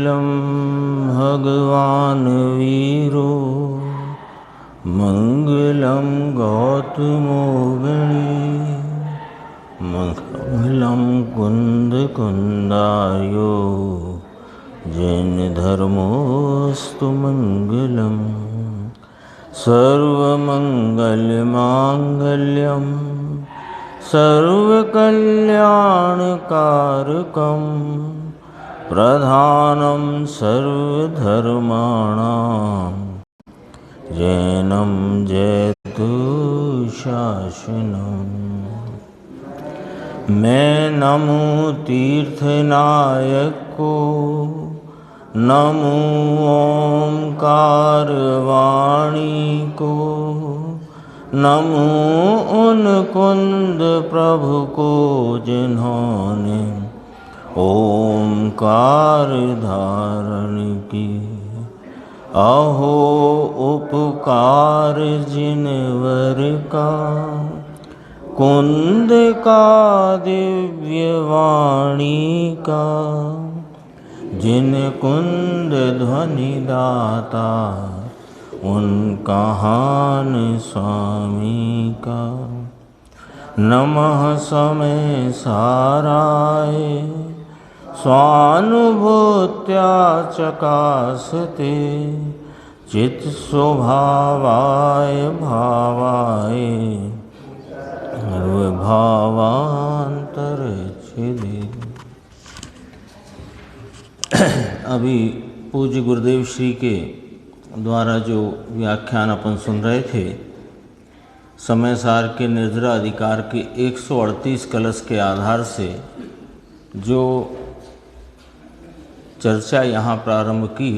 मङ्गलं भगवान् वीरो मङ्गलं गौतमो गणी मङ्गलं कुन्दकुन्दायो जैनधर्मोऽस्तु मङ्गलम् सर्वमङ्गलमाङ्गल्यं सर्वकल्याणकारकं प्रधानं सर्वधर्माणां जैनं जयतु शासनम्। मैं नमो तीर्थनायक को नमो ओंकार वाणी को नमो उन कुंद प्रभु को जिन्होंने ओंकार धारण की। अहो उपकार जिनवर का कुंद का दिव्य वाणी का जिन कुंद ध्वनि दाता उन कहान स्वामी का। नमः समय साराय स्वानुभूत्या चकासते चित् स्वभावाय भावाय भावांतर छिदे। अभी पूज्य गुरुदेव श्री के द्वारा जो व्याख्यान अपन सुन रहे थे, समय सार के निर्जरा अधिकार के 138 कलश के आधार से जो चर्चा यहाँ प्रारंभ की,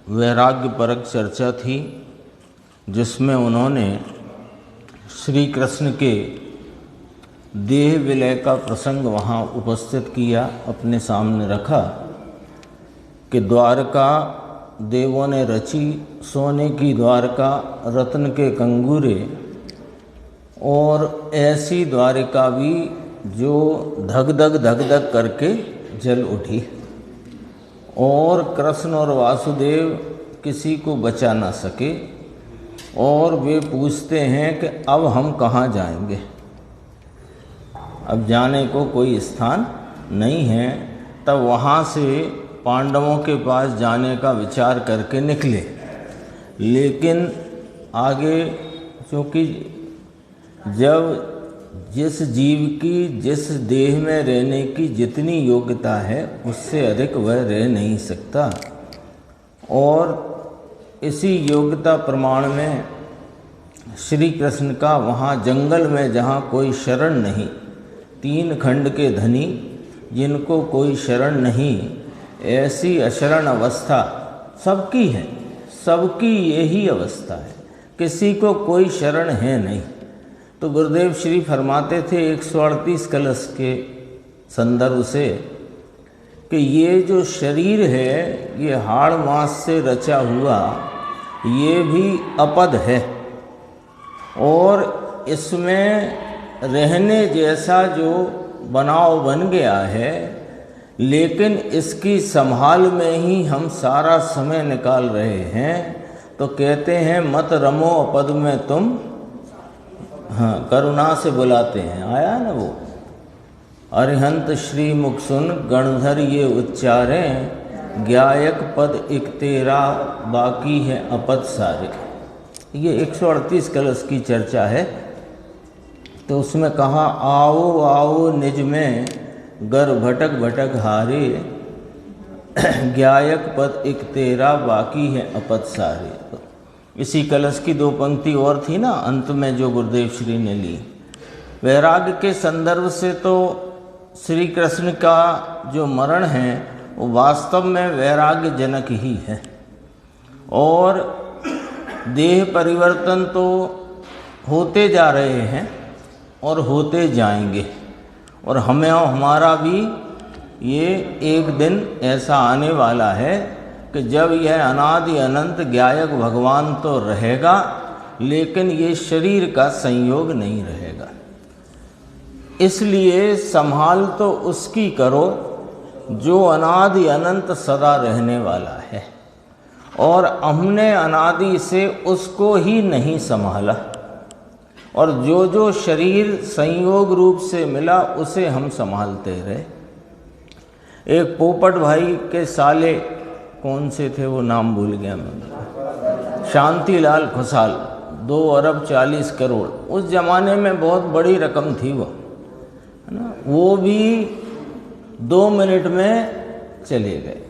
वैराग्यपरक चर्चा थी, जिसमें उन्होंने श्री कृष्ण के देह विलय का प्रसंग वहाँ उपस्थित किया, अपने सामने रखा कि द्वारका देवों ने रची, सोने की द्वारका, रत्न के कंगूरे, और ऐसी द्वारिका भी जो धक धक करके जल उठी, और कृष्ण और वासुदेव किसी को बचा ना सके, और वे पूछते हैं कि अब हम कहाँ जाएंगे, अब जाने को कोई स्थान नहीं है। तब वहाँ से पांडवों के पास जाने का विचार करके निकले, लेकिन आगे चूँकि जब जिस जीव की जिस देह में रहने की जितनी योग्यता है उससे अधिक वह रह नहीं सकता, और इसी योग्यता प्रमाण में श्री कृष्ण का वहाँ जंगल में जहाँ कोई शरण नहीं, 3 खंड के धनी जिनको कोई शरण नहीं, ऐसी अशरण अवस्था सबकी है, सबकी यही अवस्था है, किसी को कोई शरण है नहीं। तो गुरुदेव श्री फरमाते थे 138 कलश के संदर्भ से कि ये जो शरीर है, ये हाड़ मांस से रचा हुआ, ये भी अपद है, और इसमें रहने जैसा जो बनाव बन गया है, लेकिन इसकी संभाल में ही हम सारा समय निकाल रहे हैं। तो कहते हैं मत रमो अपद में तुम, हाँ, करुणा से बुलाते हैं, आया ना वो, अरिहंत श्री मुख सुन गणधर ये उच्चारें, ज्ञायक पद एक तेरा बाकी है अपद सारे। ये 138 कलश की चर्चा है। तो उसमें कहा आओ आओ निज में गर भटक भटक हारे, ज्ञायक पद एक तेरा बाकी है अपद सारे। तो इसी कलश की 2 पंक्ति और थी ना अंत में जो गुरुदेव श्री ने ली। वैराग्य के संदर्भ से तो श्री कृष्ण का जो मरण है वो वास्तव में वैराग्य जनक ही है, और देह परिवर्तन तो होते जा रहे हैं और होते जाएंगे, और हमें और हमारा भी ये एक दिन ऐसा आने वाला है कि जब यह अनादि अनंत ज्ञायक भगवान तो रहेगा, लेकिन ये शरीर का संयोग नहीं रहेगा। इसलिए संभाल तो उसकी करो जो अनादि अनंत सदा रहने वाला है, और हमने अनादि से उसको ही नहीं संभाला, और जो जो शरीर संयोग रूप से मिला उसे हम संभालते रहे। एक पोपट भाई के साले कौन से थे, वो नाम भूल गया मैं, शांतिलाल खुशहाल, 2 अरब 40 करोड़, उस जमाने में बहुत बड़ी रकम थी वो, है ना। वो भी 2 मिनट में चले गए।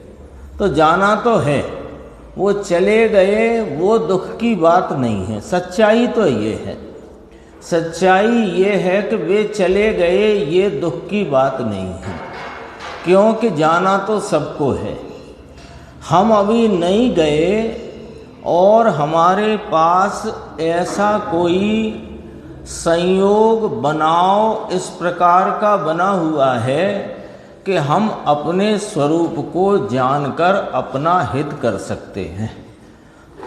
तो जाना तो है, वो चले गए, वो दुख की बात नहीं है। सच्चाई तो ये है, सच्चाई ये है कि वे चले गए, ये दुख की बात नहीं है, क्योंकि जाना तो सबको है। हम अभी नहीं गए और हमारे पास ऐसा कोई संयोग बनाव इस प्रकार का बना हुआ है कि हम अपने स्वरूप को जानकर अपना हित कर सकते हैं।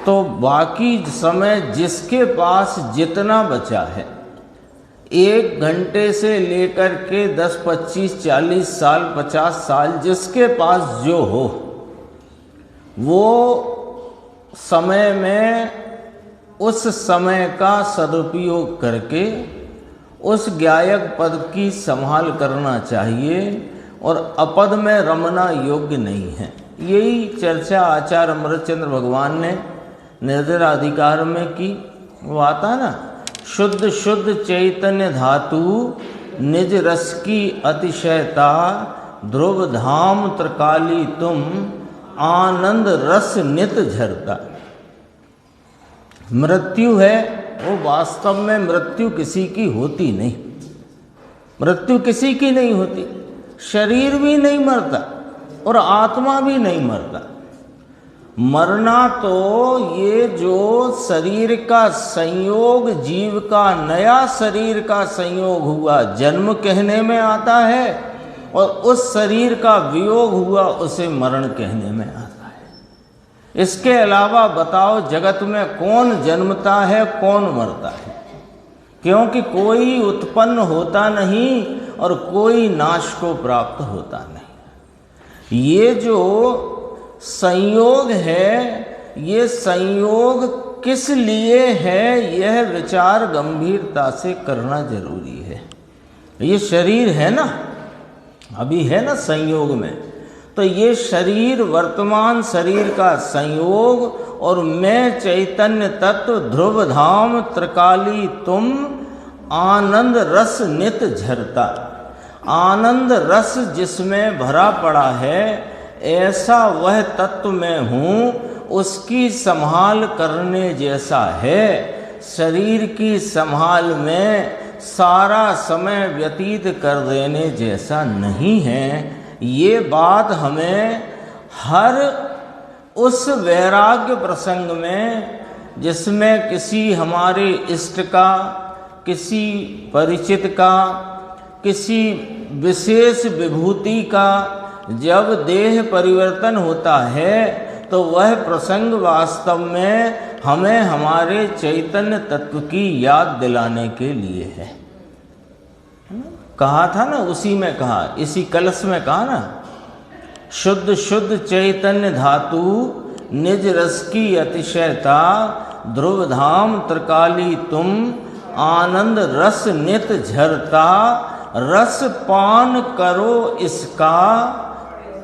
तो बाकी समय जिसके पास जितना बचा है, 1 घंटे से लेकर के 10, 25, 40 साल, 50 साल, जिसके पास जो हो, वो समय में उस समय का सदुपयोग करके उस गायक पद की संभाल करना चाहिए, और अपद में रमना योग्य नहीं है। यही चर्चा आचार्य अमृतचंद्र भगवान ने निर्जराधिकार में की। वो आता ना, शुद्ध शुद्ध चैतन्य धातु निज रस की अतिशयता, ध्रुव धाम त्रिकाली तुम, आनंद रस नित झरता। मृत्यु है वो वास्तव में मृत्यु किसी की होती नहीं, मृत्यु किसी की नहीं होती। शरीर भी नहीं मरता और आत्मा भी नहीं मरता। मरना तो ये जो शरीर का संयोग, जीव का नया शरीर का संयोग हुआ, जन्म कहने में आता है, और उस शरीर का वियोग हुआ उसे मरण कहने में आता है। इसके अलावा बताओ जगत में कौन जन्मता है, कौन मरता है? क्योंकि कोई उत्पन्न होता नहीं और कोई नाश को प्राप्त होता नहीं। ये जो संयोग है, ये संयोग किस लिए है, यह विचार गंभीरता से करना जरूरी है। ये शरीर है ना, अभी है ना संयोग में, तो ये शरीर वर्तमान शरीर का संयोग, और मैं चैतन्य तत्व ध्रुव धाम त्रिकाली तुम, आनंद रस नित झरता। आनंद रस जिसमें भरा पड़ा है, ऐसा वह तत्व मैं हूँ, उसकी संभाल करने जैसा है। शरीर की संभाल में सारा समय व्यतीत कर देने जैसा नहीं है। ये बात हमें हर उस वैराग्य प्रसंग में, जिसमें किसी हमारे इष्ट का, किसी परिचित का, किसी विशेष विभूति का जब देह परिवर्तन होता है, तो वह प्रसंग वास्तव में हमें हमारे चैतन्य तत्व की याद दिलाने के लिए है। कहा था ना, उसी में कहा, इसी कलश में कहा ना, शुद्ध शुद्ध चैतन्य धातु निज रस की अतिशयता, ध्रुव धाम त्रिकाली तुम, आनंद रस नित झरता। रस पान करो इसका,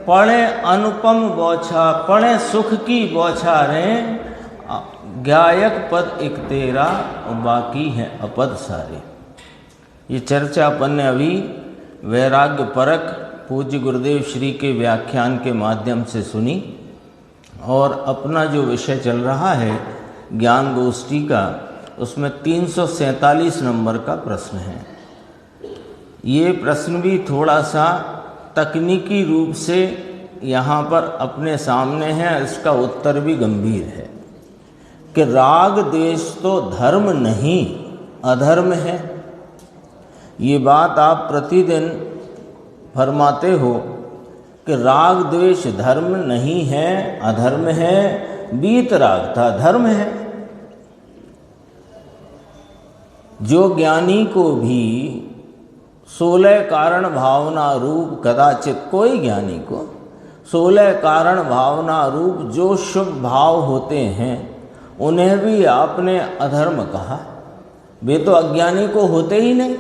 पड़े अनुपम बौछा, पड़े सुख की बौछारें। गायक पद एक तेरा और बाकी है अपद सारे। ये चर्चा अपन ने अभी वैराग्य परक पूज्य गुरुदेव श्री के व्याख्यान के माध्यम से सुनी, और अपना जो विषय चल रहा है ज्ञान गोष्ठी का, उसमें 347 नंबर का प्रश्न है। ये प्रश्न भी थोड़ा सा तकनीकी रूप से यहाँ पर अपने सामने है, इसका उत्तर भी गंभीर है कि राग द्वेष तो धर्म नहीं अधर्म है। ये बात आप प्रतिदिन फरमाते हो कि राग द्वेष धर्म नहीं है, अधर्म है। बीत राग था, धर्म है। जो ज्ञानी को भी 16 कारण भावना रूप कदाचित कोई ज्ञानी को 16 कारण भावना रूप जो शुभ भाव होते हैं उन्हें भी आपने अधर्म कहा। वे तो अज्ञानी को होते ही नहीं,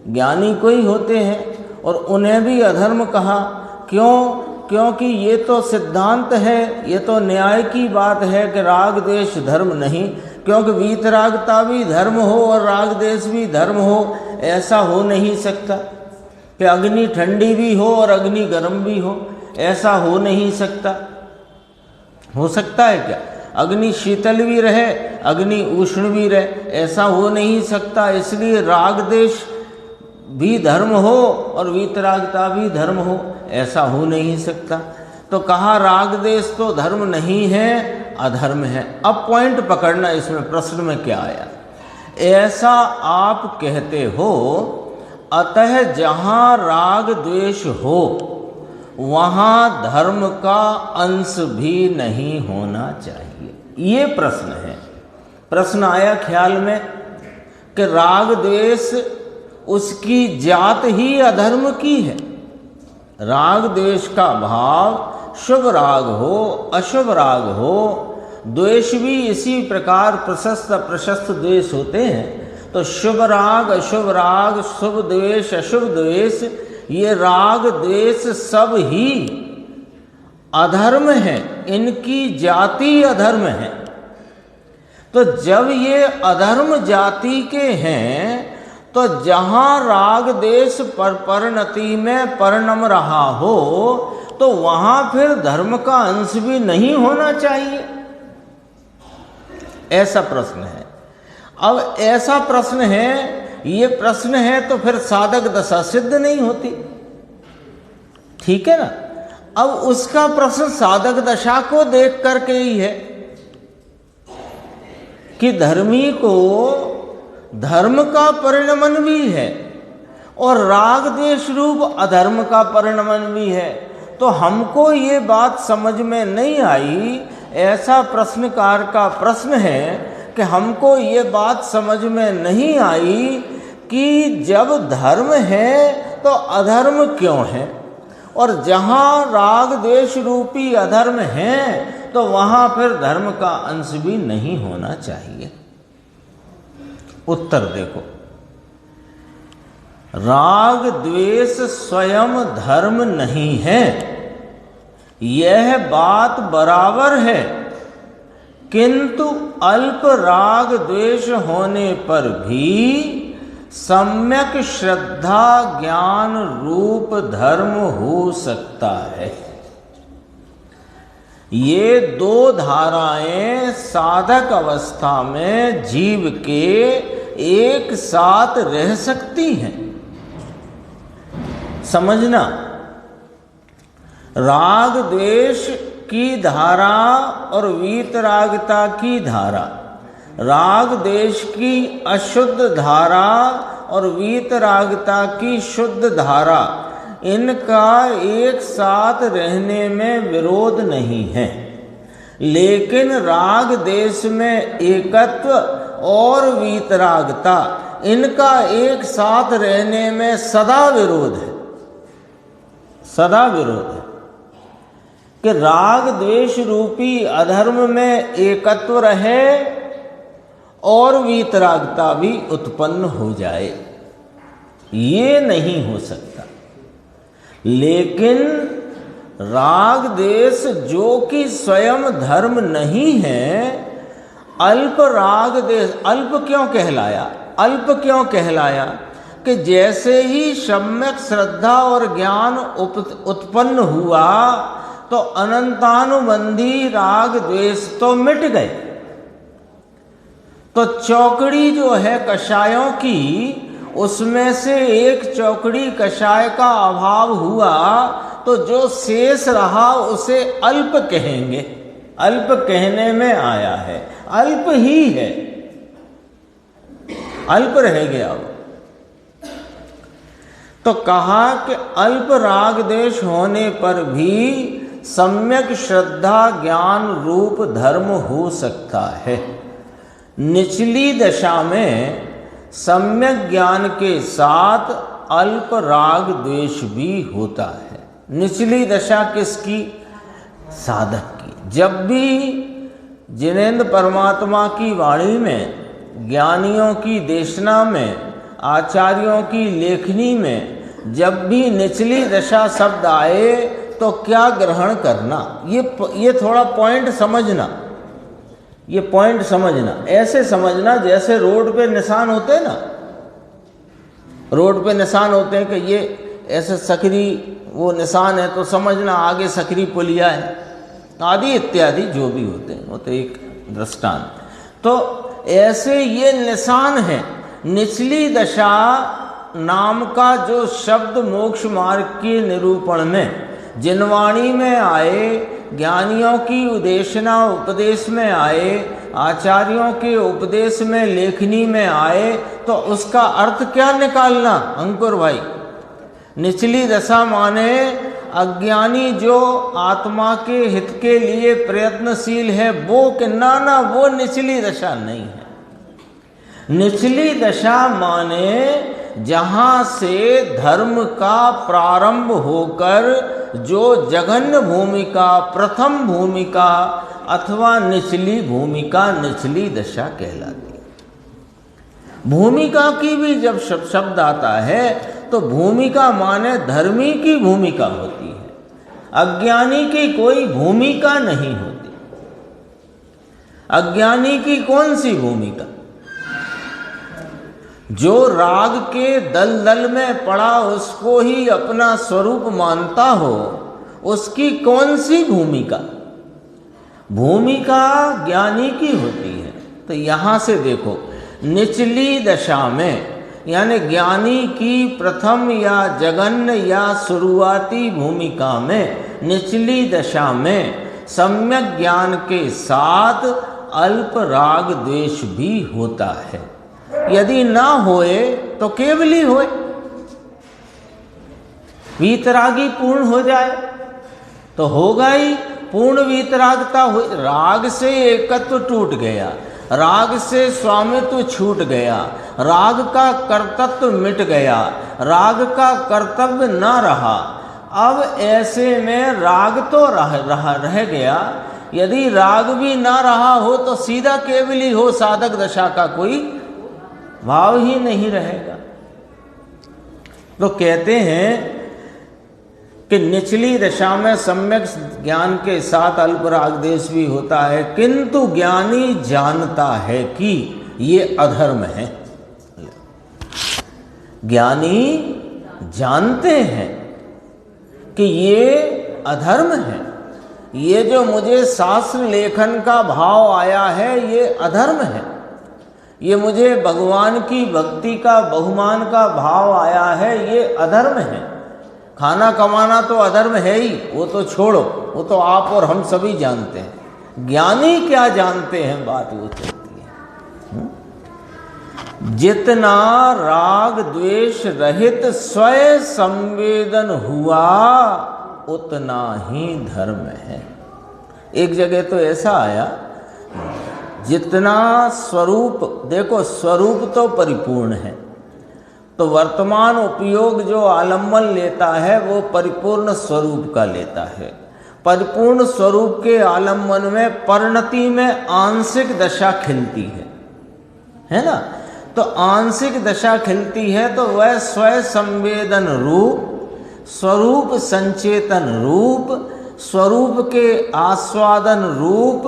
ज्ञानी को ही होते हैं और उन्हें भी अधर्म कहा। क्यों? क्योंकि ये तो सिद्धांत है, ये तो न्याय की बात है कि राग द्वेष धर्म नहीं, क्योंकि वीतरागता भी धर्म हो और राग द्वेष भी धर्म हो, ऐसा हो नहीं सकता। कि अग्नि ठंडी भी हो और अग्नि गर्म भी हो, ऐसा हो नहीं सकता। हो सकता है क्या? अग्नि शीतल भी रहे, अग्नि उष्ण भी रहे, ऐसा हो नहीं सकता। इसलिए राग द्वेष भी धर्म हो और वीतरागता भी धर्म हो, ऐसा हो नहीं सकता। तो कहा राग द्वेष तो धर्म नहीं है, अधर्म है। अब पॉइंट पकड़ना, इसमें प्रश्न में क्या आया। ऐसा आप कहते हो, अतः जहाँ राग द्वेष हो वहाँ धर्म का अंश भी नहीं होना चाहिए। ये प्रश्न है। प्रश्न आया ख्याल में कि राग द्वेष उसकी जात ही अधर्म की है। राग द्वेष का भाव शुभ राग हो अशुभ राग हो, द्वेष भी इसी प्रकार प्रशस्त प्रशस्त द्वेष होते हैं। तो शुभ राग अशुभ राग, शुभ द्वेष अशुभ द्वेष, ये राग द्वेष सब ही अधर्म है, इनकी जाति अधर्म है। तो जब ये अधर्म जाति के हैं तो जहाँ राग द्वेष पर परिणति में परिणम रहा हो तो वहाँ फिर धर्म का अंश भी नहीं होना चाहिए। ऐसा प्रश्न है। अब ऐसा प्रश्न है, ये प्रश्न है तो फिर साधक दशा सिद्ध नहीं होती, ठीक है ना। अब उसका प्रश्न साधक दशा को देख करके ही है कि धर्मी को धर्म का परिणमन भी है और राग द्वेष रूप अधर्म का परिणमन भी है। तो हमको ये बात समझ में नहीं आई, ऐसा प्रश्नकार का प्रश्न है कि हमको ये बात समझ में नहीं आई कि जब धर्म है तो अधर्म क्यों है, और जहाँ राग द्वेष रूपी अधर्म है तो वहाँ फिर धर्म का अंश भी नहीं होना चाहिए। उत्तर देखो, राग द्वेष स्वयं धर्म नहीं है, यह बात बराबर है, किंतु अल्प राग द्वेष होने पर भी सम्यक श्रद्धा ज्ञान रूप धर्म हो सकता है। ये दो धाराएं साधक अवस्था में जीव के एक साथ रह सकती हैं। समझना, राग द्वेष की धारा और वीतरागता की धारा, राग द्वेष की अशुद्ध धारा और वीतरागता की शुद्ध धारा, इनका एक साथ रहने में विरोध नहीं है। लेकिन राग द्वेष में एकत्व और वीतरागता, इनका एक साथ रहने में सदा विरोध है। सदा विरोध है कि राग द्वेष रूपी अधर्म में एकत्व रहे और वीतरागता भी उत्पन्न हो जाए, ये नहीं हो सकता। लेकिन राग द्वेष जो कि स्वयं धर्म नहीं है, अल्प राग द्वेष, अल्प क्यों कहलाया? अल्प क्यों कहलाया कि जैसे ही सम्यक श्रद्धा और ज्ञान उत्पन्न हुआ तो अनंतानुबंधी राग द्वेष तो मिट गए। तो चौकड़ी जो है कषायों की, उसमें से एक चौकड़ी कषाय का अभाव हुआ तो जो शेष रहा उसे अल्प कहेंगे। अल्प कहने में आया है, अल्प ही है, अल्प रह गया वो। तो कहा कि अल्प राग द्वेष होने पर भी सम्यक श्रद्धा ज्ञान रूप धर्म हो सकता है। निचली दशा में सम्यक ज्ञान के साथ अल्प राग द्वेष भी होता है। निचली दशा किसकी? साधक की। जब भी जिनेंद्र परमात्मा की वाणी में, ज्ञानियों की देशना में, आचार्यों की लेखनी में जब भी निचली दशा शब्द आए तो क्या ग्रहण करना, ये थोड़ा पॉइंट समझना, ये पॉइंट समझना। ऐसे समझना जैसे रोड पे निशान होते हैं ना, रोड पे निशान होते हैं कि ये ऐसे सकरी वो निशान है तो समझना आगे सकरी पुलिया है आदि इत्यादि जो भी होते हैं, वो तो एक दृष्टांत। तो ऐसे ये निशान है। निचली दशा नाम का जो शब्द मोक्ष मार्ग के निरूपण में जिनवाणी में आए, ज्ञानियों की उदेशना उपदेश में आए, आचार्यों के उपदेश में लेखनी में आए, तो उसका अर्थ क्या निकालना अंकुर भाई? निचली दशा माने अज्ञानी जो आत्मा के हित के लिए प्रयत्नशील है वो कि ना वो निचली दशा नहीं है। निचली दशा माने जहाँ से धर्म का प्रारंभ होकर जो जघन्य भूमिका, प्रथम भूमिका अथवा निचली भूमिका निचली दशा कहलाती है। भूमिका की भी जब शब्द आता है तो भूमिका माने धर्मी की भूमिका होती है, अज्ञानी की कोई भूमिका नहीं होती। अज्ञानी की कौन सी भूमिका? जो राग के दलदल में पड़ा उसको ही अपना स्वरूप मानता हो, उसकी कौन सी भूमिका? भूमिका ज्ञानी की होती है। तो यहां से देखो, निचली दशा में यानी ज्ञानी की प्रथम या जघन्य या शुरुआती भूमिका में, निचली दशा में सम्यक ज्ञान के साथ अल्प राग द्वेष भी होता है। यदि ना होए तो केवली होए, वीतरागी पूर्ण हो जाए तो होगा ही पूर्ण वीतरागता हो। राग से एकत्व टूट गया, राग से स्वामित्व छूट गया, राग का कर्तव्य मिट गया, राग का कर्तव्य ना रहा। अब ऐसे में राग तो रह गया। यदि राग भी ना रहा हो तो सीधा केवली हो, साधक दशा का कोई भाव ही नहीं रहेगा। तो कहते हैं कि निचली दशा में सम्यक ज्ञान के साथ अल्प राग द्वेष भी होता है, किंतु ज्ञानी जानता है कि ये अधर्म है। ज्ञानी जानते हैं कि ये अधर्म है, ये जो मुझे शास्त्र लेखन का भाव आया है ये अधर्म है, ये मुझे भगवान की भक्ति का बहुमान का भाव आया है ये अधर्म है। खाना कमाना तो अधर्म है ही, वो तो छोड़ो, वो तो आप और हम सभी जानते हैं। ज्ञानी क्या जानते हैं, बात वो चलती है। जितना राग द्वेष रहित स्वयं संवेदन हुआ उतना ही धर्म है। एक जगह तो ऐसा आया, जितना स्वरूप, देखो स्वरूप तो परिपूर्ण है, तो वर्तमान उपयोग जो आलम्बन लेता है वो परिपूर्ण स्वरूप का लेता है। परिपूर्ण स्वरूप के आलम्बन में परिणति में आंशिक दशा खिलती है ना। तो आंशिक दशा खिलती है तो वह स्वयं संवेदन रूप, स्वरूप संचेतन रूप, स्वरूप के आस्वादन रूप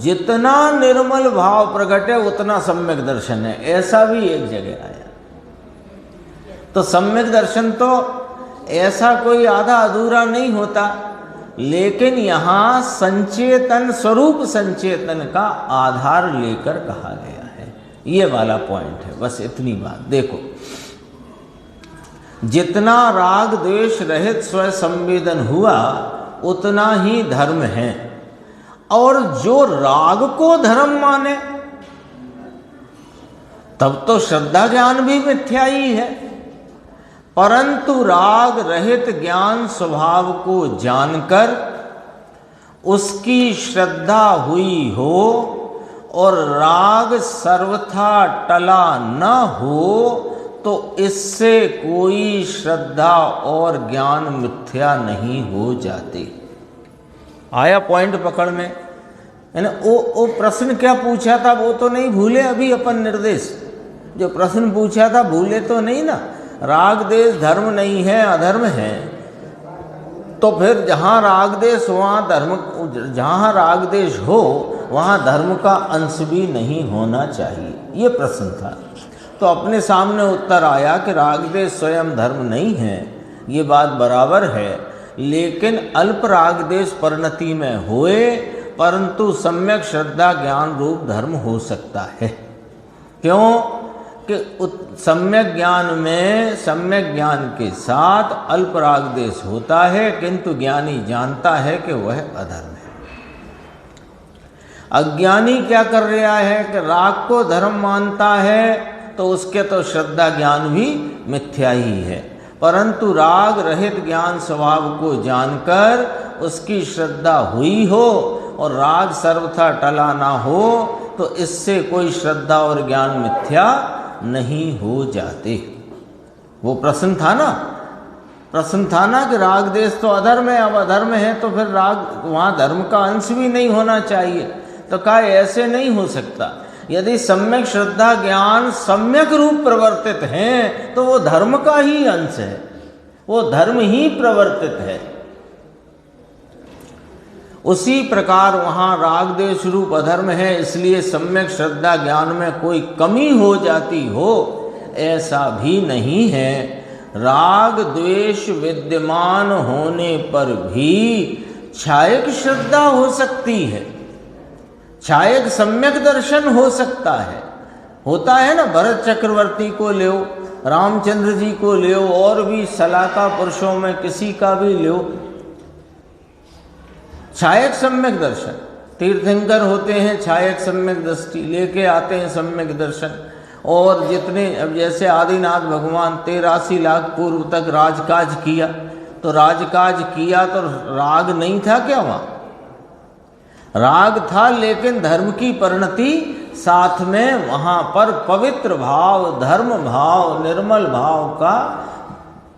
जितना निर्मल भाव प्रकट है उतना सम्यक दर्शन है। ऐसा भी एक जगह आया। तो सम्यक दर्शन तो ऐसा कोई आधा अधूरा नहीं होता, लेकिन यहाँ संचेतन, स्वरूप संचेतन का आधार लेकर कहा गया है। ये वाला पॉइंट है, बस इतनी बात। देखो, जितना राग द्वेष रहित स्व संवेदन हुआ उतना ही धर्म है। और जो राग को धर्म माने तब तो श्रद्धा ज्ञान भी मिथ्या ही है, परंतु राग रहित ज्ञान स्वभाव को जानकर उसकी श्रद्धा हुई हो और राग सर्वथा टला न हो तो इससे कोई श्रद्धा और ज्ञान मिथ्या नहीं हो जाते। आया पॉइंट पकड़ में? है ना? वो प्रश्न क्या पूछा था वो तो नहीं भूले अभी अपन निर्देश? जो प्रश्न पूछा था भूले तो नहीं ना? राग देश धर्म नहीं है, अधर्म है। तो फिर जहाँ राग देश वहाँ धर्म, जहाँ राग देश हो वहाँ धर्म का अंश भी नहीं होना चाहिए, ये प्रश्न था। तो अपने सामने उत्तर आया कि राग देश स्वयं धर्म नहीं है, ये बात बराबर है, लेकिन अल्प राग देश परिणति में होए परंतु सम्यक श्रद्धा ज्ञान रूप धर्म हो सकता है। क्यों कि सम्यक ज्ञान में सम्यक ज्ञान के साथ अल्प राग देश होता है, किंतु ज्ञानी जानता है कि वह अधर्म है। अज्ञानी क्या कर रहा है कि राग को धर्म मानता है, तो उसके तो श्रद्धा ज्ञान भी मिथ्या ही है, परंतु राग रहित ज्ञान स्वभाव को जानकर उसकी श्रद्धा हुई हो और राग सर्वथा टला ना हो, तो इससे कोई श्रद्धा और ज्ञान मिथ्या नहीं हो जाते। वो प्रश्न था ना कि राग देश तो अधर्म है, अब अधर्म है तो फिर राग वहाँ धर्म का अंश भी नहीं होना चाहिए। तो कहा ऐसे नहीं हो सकता, यदि सम्यक श्रद्धा ज्ञान सम्यक रूप प्रवर्तित हैं तो वो धर्म का ही अंश है, वो धर्म ही प्रवर्तित है। उसी प्रकार वहाँ राग देश रूप अधर्म है, इसलिए सम्यक श्रद्धा ज्ञान में कोई कमी हो जाती हो, ऐसा भी नहीं है। राग द्वेष विद्यमान होने पर भी छायक श्रद्धा हो सकती है, छायक सम्यक दर्शन हो सकता है। होता है ना, भरत चक्रवर्ती को लो, रामचंद्र जी को लो, और भी सलाका पुरुषों में किसी का भी लो, छायक सम्यक दर्शन। तीर्थंकर होते हैं छायक सम्यक दृष्टि लेके आते हैं सम्यक दर्शन। और जितने, अब जैसे आदिनाथ भगवान 83 लाख पूर्व तक राजकाज किया, तो राजकाज किया तो राग नहीं था क्या? वहाँ राग था, लेकिन धर्म की परिणति साथ में वहाँ पर पवित्र भाव, धर्म भाव, निर्मल भाव का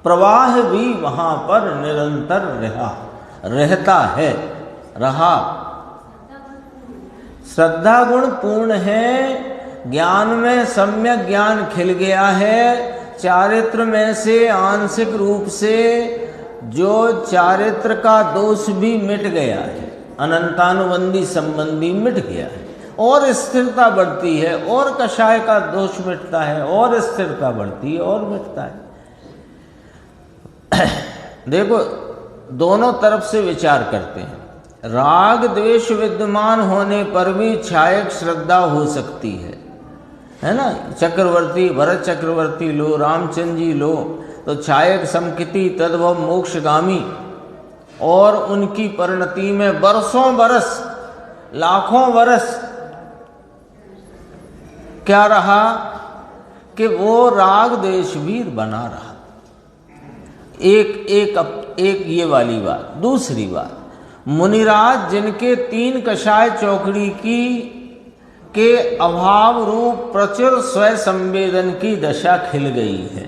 प्रवाह भी वहाँ पर निरंतर रहता है, रहा। श्रद्धा गुण पूर्ण है, ज्ञान में सम्यक ज्ञान खिल गया है, चारित्र में से आंशिक रूप से जो चारित्र का दोष भी मिट गया है, अनंतानुबंधी संबंधी मिट गया है, और स्थिरता बढ़ती है, और कषाय का दोष मिटता है, और स्थिरता बढ़ती है और मिटता है। देखो, दोनों तरफ से विचार करते हैं। राग द्वेष विद्यमान होने पर भी छायक श्रद्धा हो सकती है ना? चक्रवर्ती, भरत चक्रवर्ती लो, रामचंद्र जी लो, तो छायक समकिति तद्भव मोक्षगामी, और उनकी परिणति में बरसों बरस, लाखों बरस क्या रहा कि वो राग द्वेष वीर बना रहा। एक ये वाली बात। दूसरी बात, मुनिराज जिनके 3 कषाय चौकड़ी के अभाव रूप प्रचुर स्वय संवेदन की दशा खिल गई है।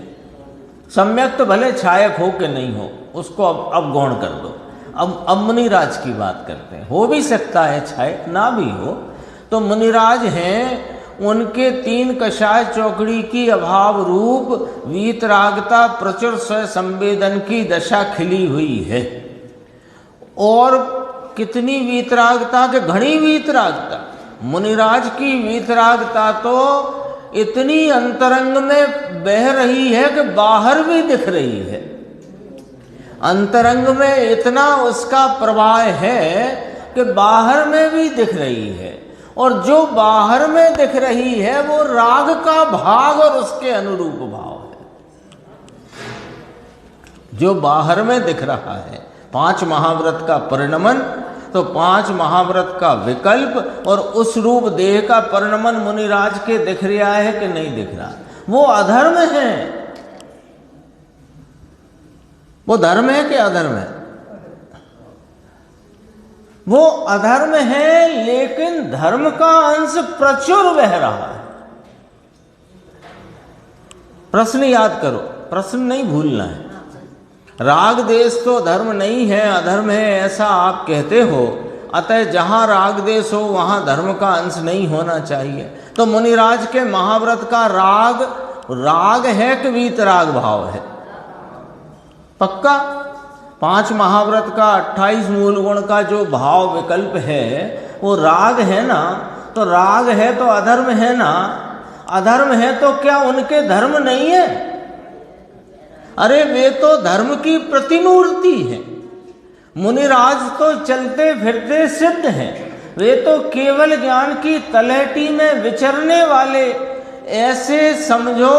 सम्यक तो भले छायक हो कि नहीं हो, उसको अब गौण कर दो। अब मुनिराज की बात करते हैं। हो भी सकता है छायक, ना भी हो, तो मुनिराज हैं, उनके 3 कषाय चौकड़ी की अभाव रूप वीतरागता प्रचुर स्वय संवेदन की दशा खिली हुई है। और कितनी वीतरागता के, घनी वीतरागता। मुनिराज की वीतरागता तो इतनी अंतरंग में बह रही है कि बाहर भी दिख रही है। अंतरंग में इतना उसका प्रवाह है कि बाहर में भी दिख रही है, और जो बाहर में दिख रही है वो राग का भाग और उसके अनुरूप भाव है। जो बाहर में दिख रहा है 5 महाव्रत का परिणमन, तो 5 महाव्रत का विकल्प और उस रूप देह का परिणमन मुनिराज के दिख रहा है कि नहीं दिख रहा? वो अधर्म है। वो धर्म है कि अधर्म है? वो अधर्म है, लेकिन धर्म का अंश प्रचुर बह रहा है। प्रश्न याद करो, प्रश्न नहीं भूलना है। राग देश तो धर्म नहीं है, अधर्म है, ऐसा आप कहते हो, अतः जहाँ राग देश हो वहाँ धर्म का अंश नहीं होना चाहिए। तो मुनिराज के महाव्रत का राग है कि वीतराग भाव है? पक्का? 5 महाव्रत का 28 मूल गुण का जो भाव विकल्प है वो राग है ना। तो राग है तो अधर्म है ना। अधर्म है तो क्या उनके धर्म नहीं है? अरे वे तो धर्म की प्रतिमूर्ति है। मुनिराज तो चलते फिरते सिद्ध हैं, वे तो केवल ज्ञान की तलहटी में विचरने वाले, ऐसे समझो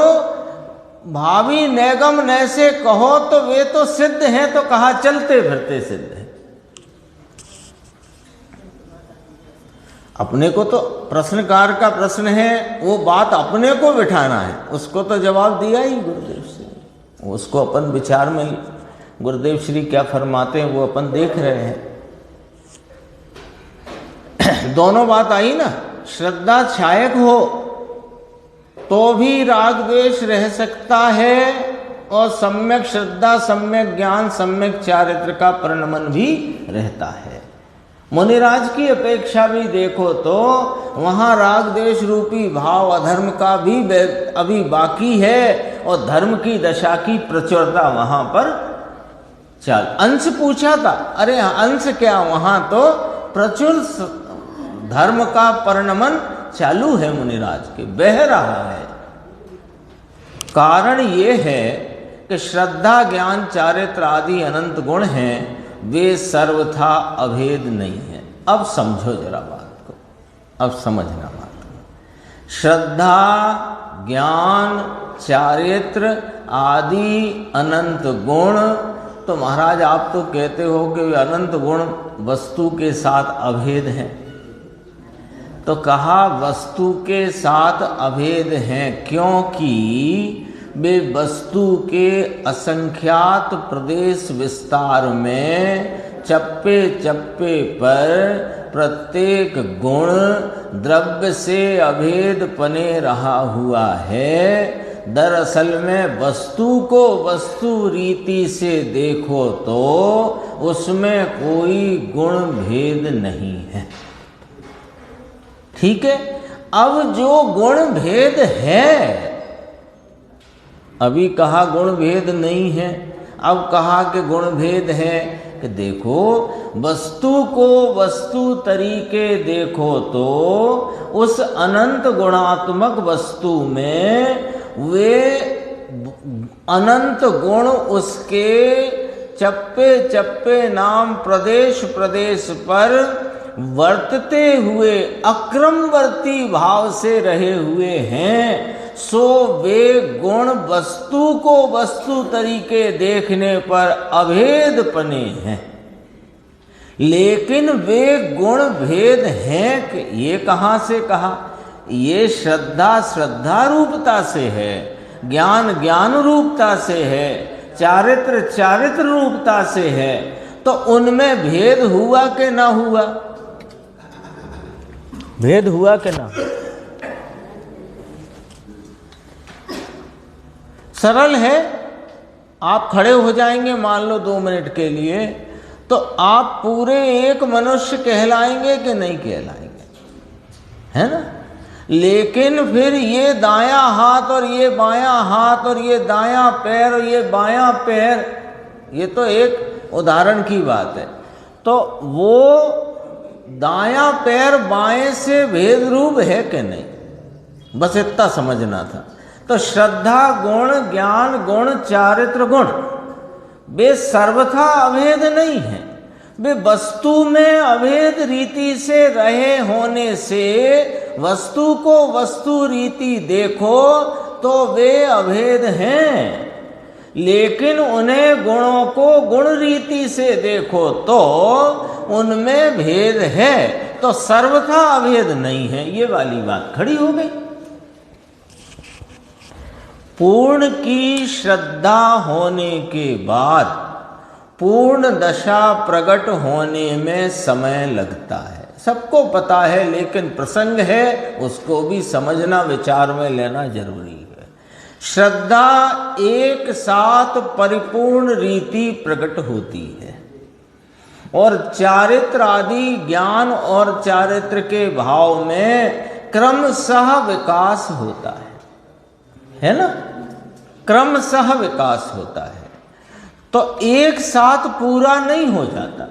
भावी नैगम नैसे कहो तो वे तो सिद्ध हैं, तो कहा चलते फिरते सिद्ध हैं। अपने को तो प्रश्नकार का प्रश्न है, वो बात अपने को बिठाना है, उसको तो जवाब दिया ही गुरुदेव से, उसको अपन विचार में गुरुदेव श्री क्या फरमाते हैं वो अपन देख रहे हैं। दोनों बात आई ना। श्रद्धा छायक हो तो भी राग द्वेष रह सकता है, और सम्यक श्रद्धा, सम्यक ज्ञान, सम्यक चारित्र का परिणमन भी रहता है। मुनिराज की अपेक्षा भी देखो तो वहाँ राग द्वेष रूपी भाव अधर्म का भी अभी बाकी है, और धर्म की दशा की प्रचुरता वहाँ पर चल। अंश पूछा था, अरे अंश क्या, वहाँ तो प्रचुर धर्म का परिणमन चालू है, मुनिराज के बह रहा है। कारण ये है कि श्रद्धा, ज्ञान, चारित्र आदि अनंत गुण हैं, वे सर्वथा अभेद नहीं है। अब समझो जरा बात को, अब समझना बात को। श्रद्धा, ज्ञान, चारित्र आदि अनंत गुण, तो महाराज आप तो कहते हो कि अनंत गुण वस्तु के साथ अभेद हैं। तो कहा वस्तु के साथ अभेद हैं क्योंकि वे वस्तु के असंख्यात प्रदेश विस्तार में चप्पे चप्पे पर प्रत्येक गुण द्रव्य से अभेद पने रहा हुआ है। दरअसल में वस्तु को वस्तु रीति से देखो तो उसमें कोई गुण भेद नहीं है। ठीक है। अब जो गुण भेद है, अभी कहा गुण भेद नहीं है, अब कहा कि गुण भेद है, कि देखो वस्तु को वस्तु तरीके देखो तो उस अनंत गुणात्मक वस्तु में वे अनंत गुण उसके चप्पे चप्पे नाम प्रदेश प्रदेश पर वर्तते हुए अक्रमवर्ती भाव से रहे हुए हैं। सो वे गुण वस्तु को वस्तु तरीके देखने पर अभेद पने हैं, लेकिन वे गुण भेद हैं कि ये कहाँ से कहा? ये श्रद्धा श्रद्धा रूपता से है, ज्ञान ज्ञान रूपता से है, चारित्र चारित्र रूपता से है। तो उनमें भेद हुआ कि ना हुआ? भेद हुआ कि ना? सरल है। आप खड़े हो जाएंगे मान लो 2 मिनट के लिए, तो आप पूरे एक मनुष्य कहलाएंगे कि नहीं कहलाएंगे, है ना? लेकिन फिर ये दायां हाथ और ये बायां हाथ और ये दायां पैर और ये बायां पैर, ये तो एक उदाहरण की बात है। तो वो दायां पैर बाएं से भेद रूप है कि नहीं, बस इतना समझना था। तो श्रद्धा गुण, ज्ञान गुण, चारित्र गुण वे सर्वथा अभेद नहीं है। वे वस्तु में अभेद रीति से रहे होने से वस्तु को वस्तु रीति देखो तो वे अभेद हैं, लेकिन उन्हें गुणों को गुण रीति से देखो तो उनमें भेद है। तो सर्वथा अभेद नहीं है, ये वाली बात खड़ी हो गई। पूर्ण की श्रद्धा होने के बाद पूर्ण दशा प्रकट होने में समय लगता है, सबको पता है, लेकिन प्रसंग है उसको भी समझना, विचार में लेना जरूरी है। श्रद्धा एक साथ परिपूर्ण रीति प्रकट होती है और चारित्र आदि ज्ञान और चारित्र के भाव में क्रमशः विकास होता है ना, क्रमशः विकास होता है। तो एक साथ पूरा नहीं हो जाता,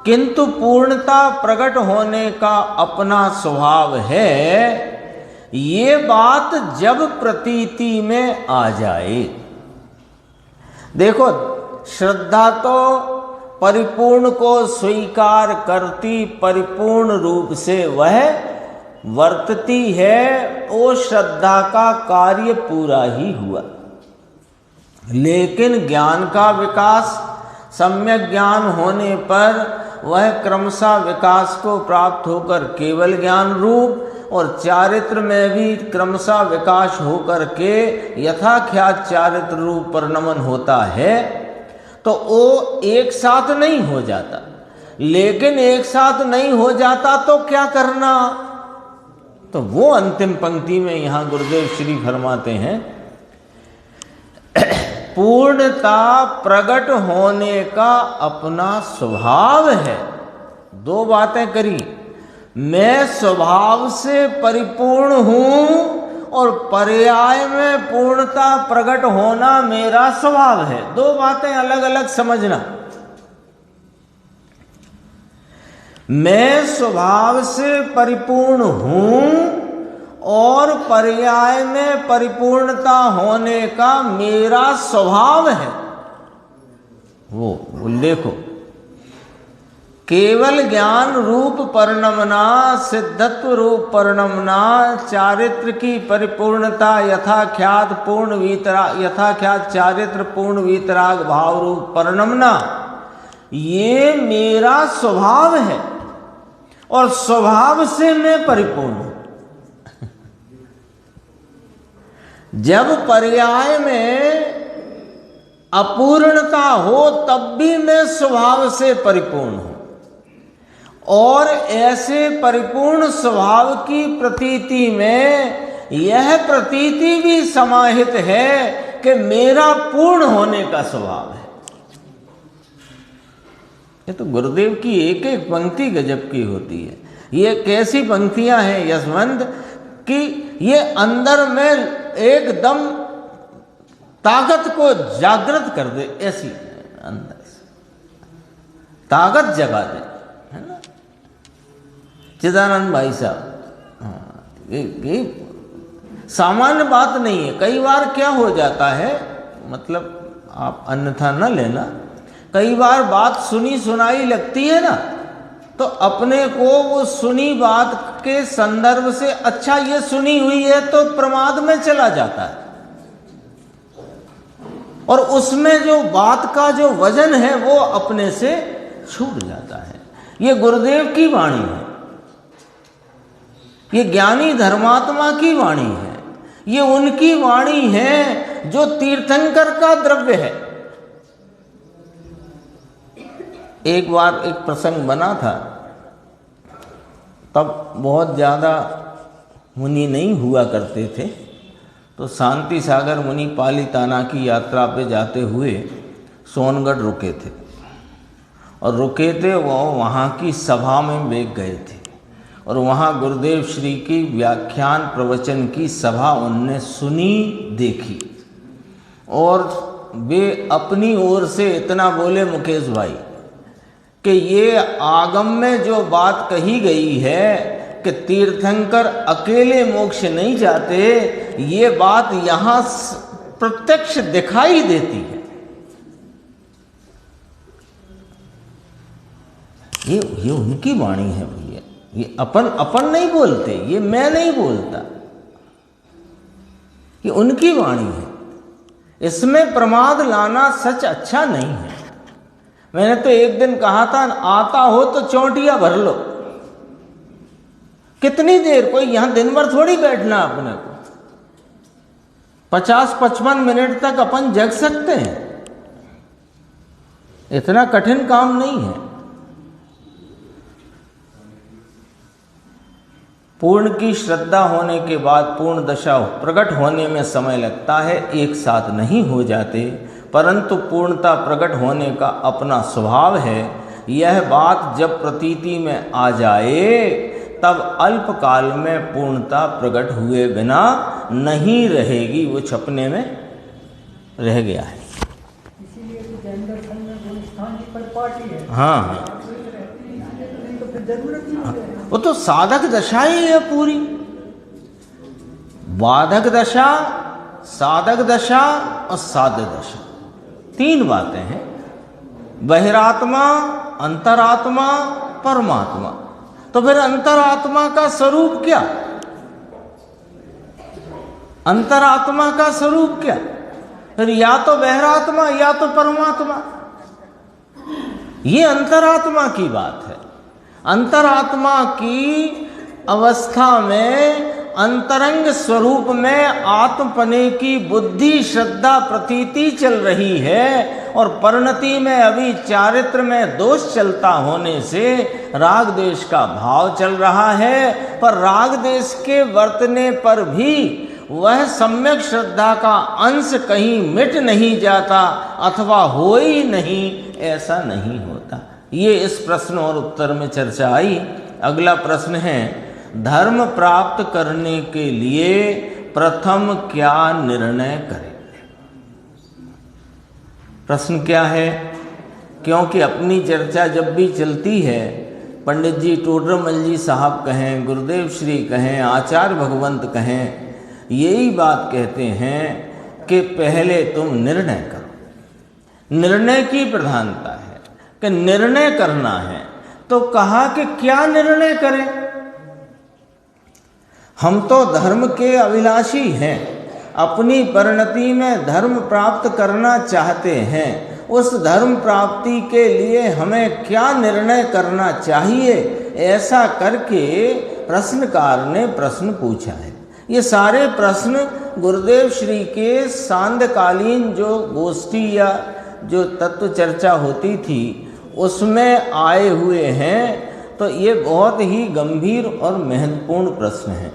किंतु पूर्णता प्रकट होने का अपना स्वभाव है। ये बात जब प्रतीति में आ जाए, देखो श्रद्धा तो परिपूर्ण को स्वीकार करती, परिपूर्ण रूप से वह वर्तती है, वो श्रद्धा का कार्य पूरा ही हुआ। लेकिन ज्ञान का विकास, सम्यक ज्ञान होने पर वह क्रमशः विकास को प्राप्त होकर केवल ज्ञान रूप, और चारित्र में भी क्रमशः विकास होकर के यथाख्यात चारित्र रूप परिणमन होता है। तो वो एक साथ नहीं हो जाता, लेकिन एक साथ नहीं हो जाता तो क्या करना? तो वो अंतिम पंक्ति में यहां गुरुदेव श्री फरमाते हैं, पूर्णता प्रकट होने का अपना स्वभाव है। दो बातें करी, मैं स्वभाव से परिपूर्ण हूं और पर्याय में पूर्णता प्रकट होना मेरा स्वभाव है। दो बातें अलग अलग समझना। मैं स्वभाव से परिपूर्ण हूं और पर्याय में परिपूर्णता होने का मेरा स्वभाव है। वो देखो, केवल ज्ञान रूप परिणमना, सिद्धत्व रूप परिणमना, चारित्र की परिपूर्णता, यथाख्यात पूर्ण वीतराग, यथाख्यात चारित्र पूर्ण वीतराग भाव रूप परिणमना, ये मेरा स्वभाव है और स्वभाव से मैं परिपूर्ण हूं। जब पर्याय में अपूर्णता हो तब भी मैं स्वभाव से परिपूर्ण हूं, और ऐसे परिपूर्ण स्वभाव की प्रतीति में यह प्रतीति भी समाहित है कि मेरा पूर्ण होने का स्वभाव है। ये तो गुरुदेव की एक एक पंक्ति गजब की होती है। ये कैसी पंक्तियां हैं यशवंत कि ये अंदर में एकदम ताकत को जागृत कर दे, ऐसी अंदर से ताकत जगा दे, है ना। चिदानंद भाई साहब, ये सामान्य बात नहीं है। कई बार क्या हो जाता है, मतलब आप अन्यथा न लेना, कई बार बात सुनी सुनाई लगती है ना, तो अपने को वो सुनी बात के संदर्भ से अच्छा ये सुनी हुई है तो प्रमाद में चला जाता है, और उसमें जो बात का जो वजन है वो अपने से छूट जाता है। ये गुरुदेव की वाणी है, ये ज्ञानी धर्मात्मा की वाणी है, ये उनकी वाणी है जो तीर्थंकर का द्रव्य है। एक बार एक प्रसंग बना था, तब बहुत ज़्यादा मुनि नहीं हुआ करते थे, तो शांति सागर मुनि पालीताना की यात्रा पे जाते हुए सोनगढ़ रुके थे, और रुके थे वो वहाँ की सभा में बैठ गए थे, और वहाँ गुरुदेव श्री की व्याख्यान प्रवचन की सभा उनने सुनी देखी, और वे अपनी ओर से इतना बोले मुकेश भाई कि ये आगम में जो बात कही गई है कि तीर्थंकर अकेले मोक्ष नहीं जाते, ये बात यहाँ प्रत्यक्ष दिखाई देती है। ये उनकी वाणी है भैया, ये अपन नहीं बोलते, ये मैं नहीं बोलता, ये उनकी वाणी है। इसमें प्रमाद लाना सच अच्छा नहीं है। मैंने तो एक दिन कहा था, आता हो तो चौंटिया भर लो। कितनी देर, कोई यहां दिन भर थोड़ी बैठना अपने को, 50-55 मिनट तक अपन जग सकते हैं, इतना कठिन काम नहीं है। पूर्ण की श्रद्धा होने के बाद पूर्ण दशा प्रकट होने में समय लगता है, एक साथ नहीं हो जाते, परंतु पूर्णता प्रकट होने का अपना स्वभाव है। यह बात जब प्रतीति में आ जाए तब अल्पकाल में पूर्णता प्रकट हुए बिना नहीं रहेगी, वो छपने में रह गया है। इसीलिए तो जैन दर्शन में गुणस्थान की परिपाटी है। हाँ हाँ, तो फिर जरूरत ही नहीं है। वो तो साधक दशा ही है पूरी। बाधक दशा, साधक दशा और साध्य दशा, तीन बातें हैं। बहिरात्मा, अंतरात्मा, परमात्मा। तो फिर अंतरात्मा का स्वरूप क्या? अंतरात्मा का स्वरूप क्या? फिर या तो बहिरात्मा या तो परमात्मा। ये अंतरात्मा की बात है। अंतरात्मा की अवस्था में अंतरंग स्वरूप में आत्मपने की बुद्धि, श्रद्धा, प्रतीति चल रही है, और परिणति में अभी चारित्र में दोष चलता होने से राग द्वेष का भाव चल रहा है। पर राग द्वेष के वर्तने पर भी वह सम्यक श्रद्धा का अंश कहीं मिट नहीं जाता अथवा हो ही नहीं, ऐसा नहीं होता। ये इस प्रश्न और उत्तर में चर्चा आई। अगला प्रश्न है, धर्म प्राप्त करने के लिए प्रथम क्या निर्णय करें? प्रश्न क्या है? क्योंकि अपनी चर्चा जब भी चलती है, पंडित जी टोडरमल जी साहब कहें, गुरुदेव श्री कहें, आचार्य भगवंत कहें, यही बात कहते हैं कि पहले तुम निर्णय करो। निर्णय की प्रधानता है कि निर्णय करना है। तो कहा कि क्या निर्णय करें? हम तो धर्म के अभिलाषी हैं, अपनी परिणति में धर्म प्राप्त करना चाहते हैं। उस धर्म प्राप्ति के लिए हमें क्या निर्णय करना चाहिए? ऐसा करके प्रश्नकार ने प्रश्न पूछा है। ये सारे प्रश्न गुरुदेव श्री के सांध्यकालीन जो गोष्ठी या जो तत्व चर्चा होती थी उसमें आए हुए हैं। तो ये बहुत ही गंभीर और महत्वपूर्ण प्रश्न है।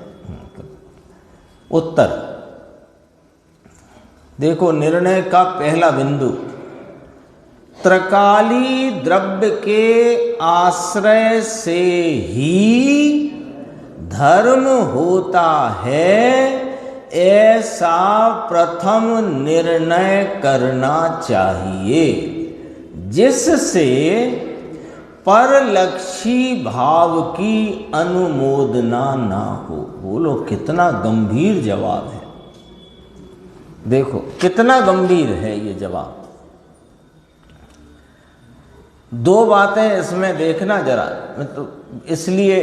उत्तर देखो, निर्णय का पहला बिंदु, त्रकाली द्रव्य के आश्रय से ही धर्म होता है, ऐसा प्रथम निर्णय करना चाहिए, जिससे परलक्षी भाव की अनुमोदना ना हो। बोलो कितना गंभीर जवाब है। देखो कितना गंभीर है ये जवाब। दो बातें इसमें देखना जरा, मैं तो इसलिए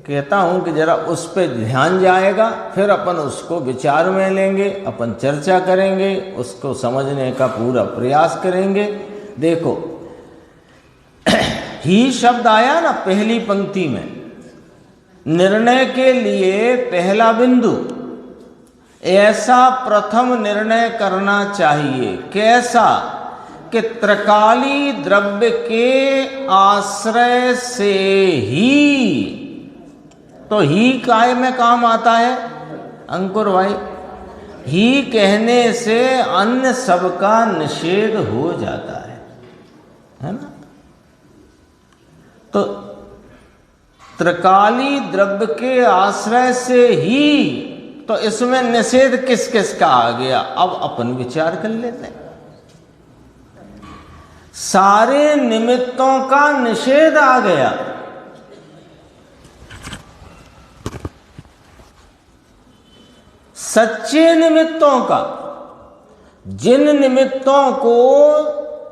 कहता हूं कि जरा उस पर ध्यान जाएगा, फिर अपन उसको विचार में लेंगे, अपन चर्चा करेंगे, उसको समझने का पूरा प्रयास करेंगे। देखो ही शब्द आया ना पहली पंक्ति में, निर्णय के लिए पहला बिंदु, ऐसा प्रथम निर्णय करना चाहिए। कैसा? कि त्रकाली द्रव्य के आश्रय से ही। तो ही काय में काम आता है अंकुर भाई? ही कहने से अन्य सबका निषेध हो जाता है ना? तो त्रकाली द्रव्य के आश्रय से ही, तो इसमें निषेध किस किस का आ गया? अब अपन विचार कर लेते हैं। सारे निमित्तों का निषेध आ गया। सच्चे निमित्तों का, जिन निमित्तों को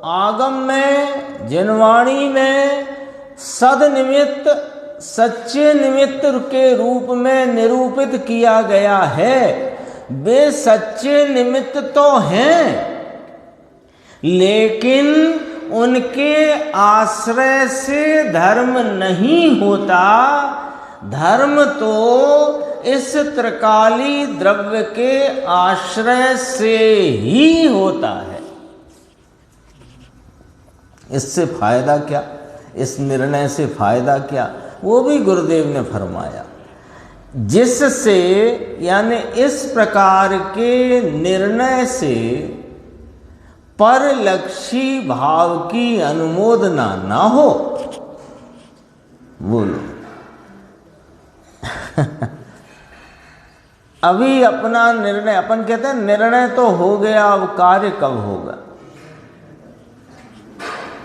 आगम में, जिनवाणी में सद निमित्त, सच्चे निमित्त के रूप में निरूपित किया गया है, वे सच्चे निमित्त तो हैं, लेकिन उनके आश्रय से धर्म नहीं होता। धर्म तो इस त्रकाली द्रव्य के आश्रय से ही होता है। इससे फायदा क्या? इस निर्णय से फायदा क्या? वो भी गुरुदेव ने फरमाया जिससे यानी इस प्रकार के निर्णय से परलक्षी भाव की अनुमोदना ना हो। बोलो अभी अपना निर्णय, अपन कहते हैं निर्णय तो हो गया, अब कार्य कब होगा।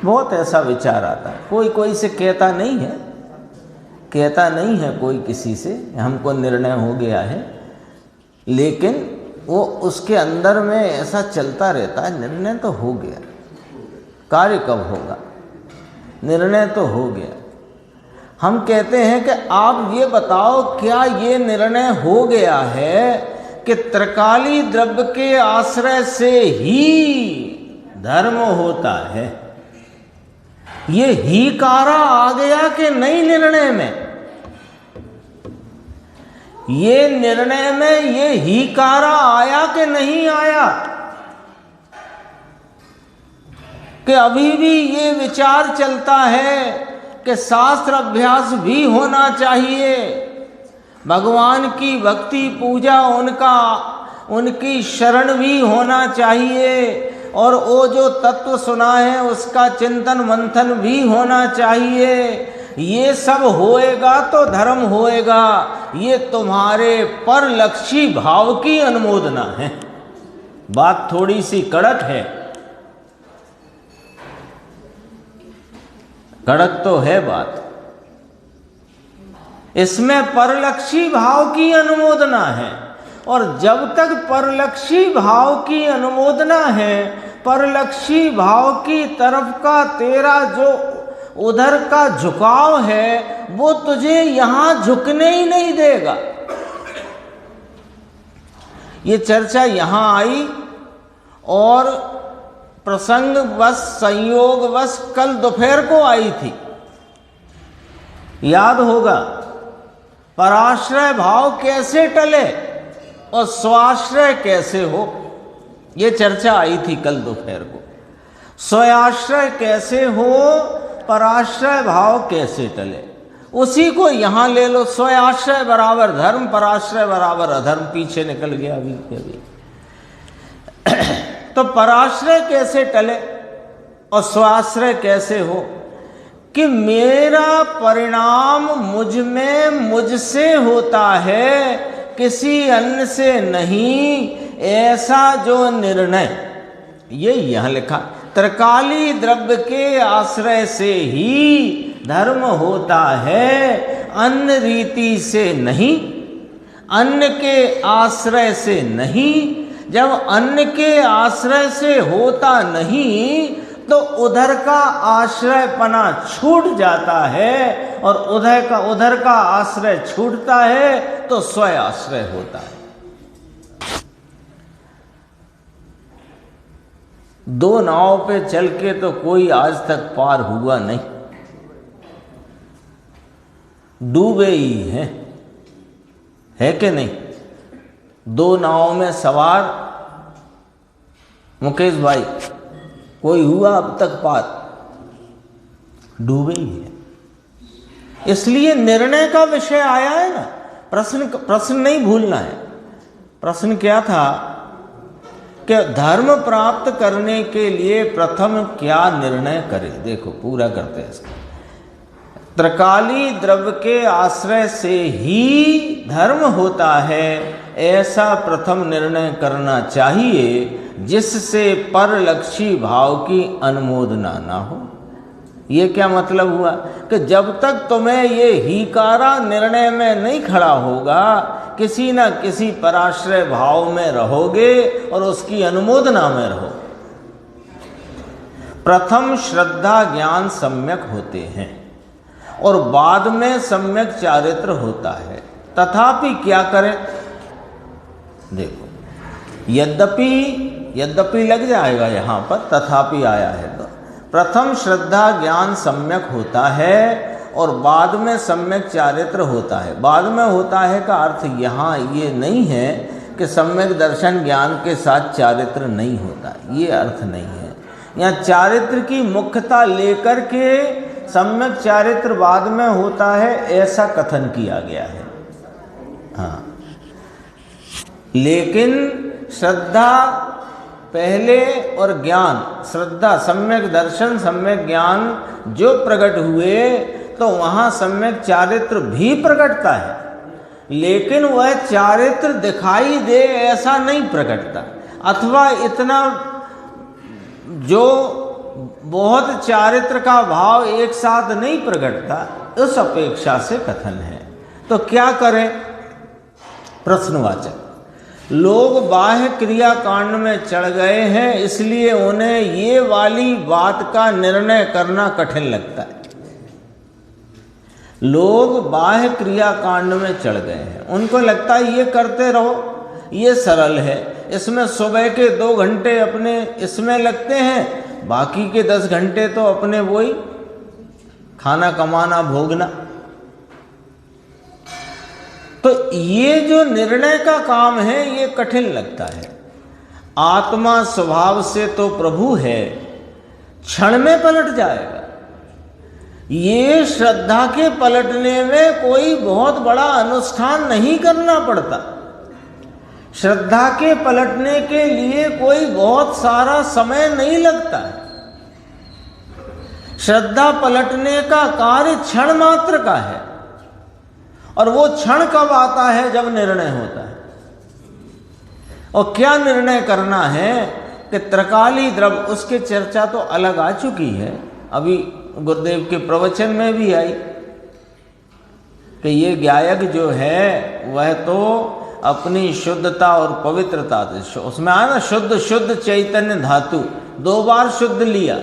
बहुत ऐसा विचार आता है, कोई कोई से कहता नहीं है, कोई किसी से हमको निर्णय हो गया है, लेकिन वो उसके अंदर में ऐसा चलता रहता है, निर्णय तो हो गया, कार्य कब होगा, निर्णय तो हो गया। हम कहते हैं कि आप ये बताओ क्या ये निर्णय हो गया है कि त्रिकाली द्रव्य के आश्रय से ही धर्म होता है। ये ही कारा आ गया कि नहीं निर्णय में, ये निर्णय में ये ही कारा आया कि नहीं आया, कि अभी भी ये विचार चलता है कि शास्त्र अभ्यास भी होना चाहिए, भगवान की भक्ति पूजा उनकी शरण भी होना चाहिए, और वो जो तत्व सुना है उसका चिंतन मंथन भी होना चाहिए। ये सब होएगा तो धर्म होएगा। ये तुम्हारे परलक्षी भाव की अनुमोदना है। बात थोड़ी सी कड़क है, कड़क तो है बात। इसमें परलक्षी भाव की अनुमोदना है, और जब तक परलक्षी भाव की अनुमोदना है, परलक्षी भाव की तरफ का तेरा जो उधर का झुकाव है वो तुझे यहां झुकने ही नहीं देगा। ये चर्चा यहां आई, और प्रसंगवश संयोगवश कल दोपहर को आई थी, याद होगा। पराश्रय भाव कैसे टले और स्वाश्रय कैसे हो, ये चर्चा आई थी कल दोपहर को। स्वयाश्रय कैसे हो, पराश्रय भाव कैसे टले, उसी को यहां ले लो। स्वयाश्रय बराबर धर्म, पराश्रय बराबर अधर्म। पीछे निकल गया अभी तो पराश्रय कैसे टले और स्वाश्रय कैसे हो, कि मेरा परिणाम मुझ में मुझसे होता है, किसी अन्य से नहीं, ऐसा जो निर्णय, ये यहां लिखा, त्रिकाली द्रव्य के आश्रय से ही धर्म होता है, अन्य रीति से नहीं, अन्य के आश्रय से नहीं। जब अन्य के आश्रय से होता नहीं तो उधर का आश्रयपना छूट जाता है, और उधर का आश्रय छूटता है तो स्वय आश्रय होता है। दो नाव पे चल के तो कोई आज तक पार हुआ नहीं, डूबे ही है कि नहीं। दो नाव में सवार मुकेश भाई, कोई हुआ अब तक पार? डूबे ही है। इसलिए निर्णय का विषय आया है ना। प्रश्न नहीं भूलना है। प्रश्न क्या था कि धर्म प्राप्त करने के लिए प्रथम क्या निर्णय करें। देखो पूरा करते हैं इसको। त्रिकाली द्रव्य के आश्रय से ही धर्म होता है, ऐसा प्रथम निर्णय करना चाहिए, जिससे परलक्षी भाव की अनुमोदना ना हो। ये क्या मतलब हुआ कि जब तक तुम्हें ये हीकारा निर्णय में नहीं खड़ा होगा, किसी न किसी पराश्रय भाव में रहोगे और उसकी अनुमोदना में रहो। प्रथम श्रद्धा ज्ञान सम्यक होते हैं और बाद में सम्यक चारित्र होता है। तथापि क्या करें? देखो, यद्यपि लग जाएगा यहाँ पर, तथापि आया है तो प्रथम श्रद्धा ज्ञान सम्यक होता है और बाद में सम्यक चारित्र होता है। बाद में होता है का अर्थ यहाँ ये नहीं है कि सम्यक दर्शन ज्ञान के साथ चारित्र नहीं होता, ये अर्थ नहीं है। यहाँ चारित्र की मुख्यता लेकर के सम्यक चारित्र बाद में होता है, ऐसा कथन किया गया है। हाँ, लेकिन श्रद्धा पहले और ज्ञान, श्रद्धा सम्यक दर्शन सम्यक ज्ञान जो प्रकट हुए तो वहाँ सम्यक चारित्र भी प्रकटता है, लेकिन वह चारित्र दिखाई दे ऐसा नहीं प्रकटता, अथवा इतना जो बहुत चारित्र का भाव एक साथ नहीं प्रकटता, उस अपेक्षा से कथन है। तो क्या करें? प्रश्नवाचक। लोग बाह्य क्रिया कांड में चढ़ गए हैं, इसलिए उन्हें ये वाली बात का निर्णय करना कठिन लगता है। लोग बाह्य क्रिया कांड में चढ़ गए हैं, उनको लगता है ये करते रहो, ये सरल है, इसमें सुबह के 2 घंटे अपने इसमें लगते हैं, बाकी के 10 घंटे तो अपने वही खाना कमाना भोगना। तो ये जो निर्णय का काम है ये कठिन लगता है। आत्मा स्वभाव से तो प्रभु है, क्षण में पलट जाएगा। ये श्रद्धा के पलटने में कोई बहुत बड़ा अनुष्ठान नहीं करना पड़ता। श्रद्धा के पलटने के लिए कोई बहुत सारा समय नहीं लगता है। श्रद्धा पलटने का कार्य क्षण मात्र का है, और वो क्षण कब आता है? जब निर्णय होता है। और क्या निर्णय करना है कि त्रिकाली द्रव्य, उसकी चर्चा तो अलग आ चुकी है, अभी गुरुदेव के प्रवचन में भी आई कि ये गायक जो है वह तो अपनी शुद्धता और पवित्रता से, उसमें आया ना शुद्ध शुद्ध चैतन्य धातु, 2 बार शुद्ध लिया,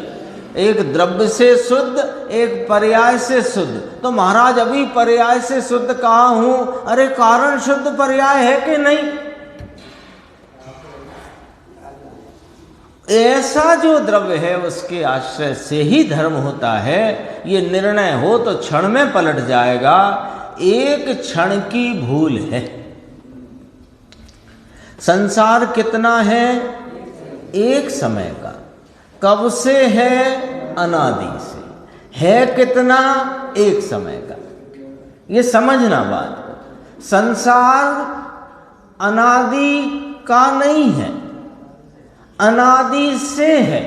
एक द्रव्य से शुद्ध, एक पर्याय से शुद्ध। तो महाराज अभी पर्याय से शुद्ध कहा हूं, अरे कारण शुद्ध पर्याय है कि नहीं? ऐसा जो द्रव्य है उसके आश्रय से ही धर्म होता है। ये निर्णय हो तो क्षण में पलट जाएगा। एक क्षण की भूल है। संसार कितना है? एक समय का। कब से है? अनादि से। है कितना? एक समय का। ये समझना बात। संसार अनादि का नहीं है, अनादि से है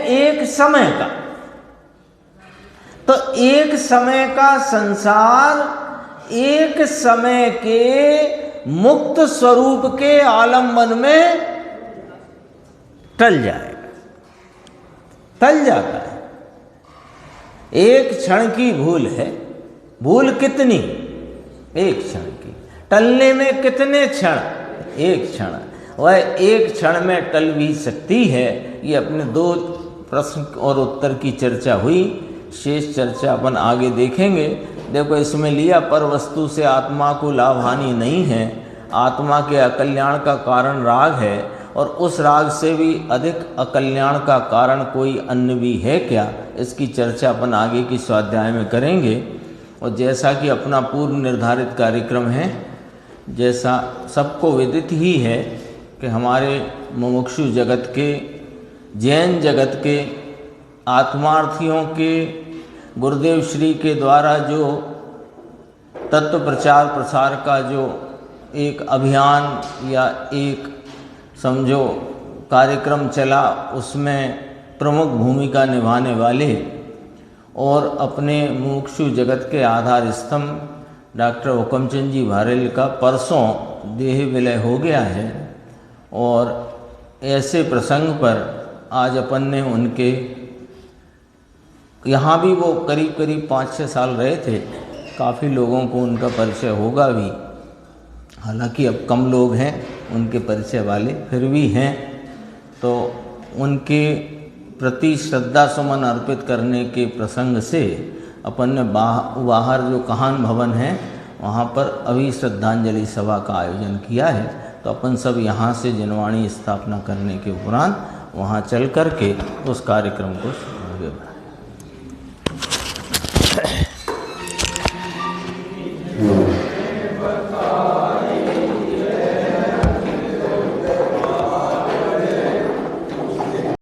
एक समय का। तो एक समय का संसार एक समय के मुक्त स्वरूप के आलंबन में टल जाएगा, टल जाता है। एक क्षण की भूल है। भूल कितनी? एक क्षण की। टलने में कितने क्षण? एक क्षण। वह एक क्षण में टल भी सकती है। ये अपने 2 प्रश्न और उत्तर की चर्चा हुई। शेष चर्चा अपन आगे देखेंगे। देखो इसमें लिया, पर वस्तु से आत्मा को लाभ हानि नहीं है। आत्मा के अकल्याण का कारण राग है, और उस राग से भी अधिक अकल्याण का कारण कोई अन्य भी है क्या? इसकी चर्चा अपन आगे की स्वाध्याय में करेंगे। और जैसा कि अपना पूर्व निर्धारित कार्यक्रम है, जैसा सबको विदित ही है कि हमारे मुमुक्षु जगत के, जैन जगत के आत्मार्थियों के गुरुदेव श्री के द्वारा जो तत्व प्रचार प्रसार का जो एक अभियान या एक समझो कार्यक्रम चला, उसमें प्रमुख भूमिका निभाने वाले और अपने मुमुक्षु जगत के आधार स्तंभ डॉक्टर हुकमचंद जी भारेल का परसों देह विलय हो गया है। और ऐसे प्रसंग पर आज अपन ने उनके यहाँ भी, वो करीब करीब 5-6 साल रहे थे, काफ़ी लोगों को उनका परिचय होगा भी। हालांकि अब कम लोग हैं उनके परिचय वाले, फिर भी हैं। तो उनके प्रति श्रद्धा सुमन अर्पित करने के प्रसंग से अपन ने बाहर जो कहान भवन है वहाँ पर अभी श्रद्धांजलि सभा का आयोजन किया है। तो अपन सब यहाँ से जिनवाणी स्थापना करने के उपरांत वहाँ चल कर के उस कार्यक्रम को आगे बढ़ाएं।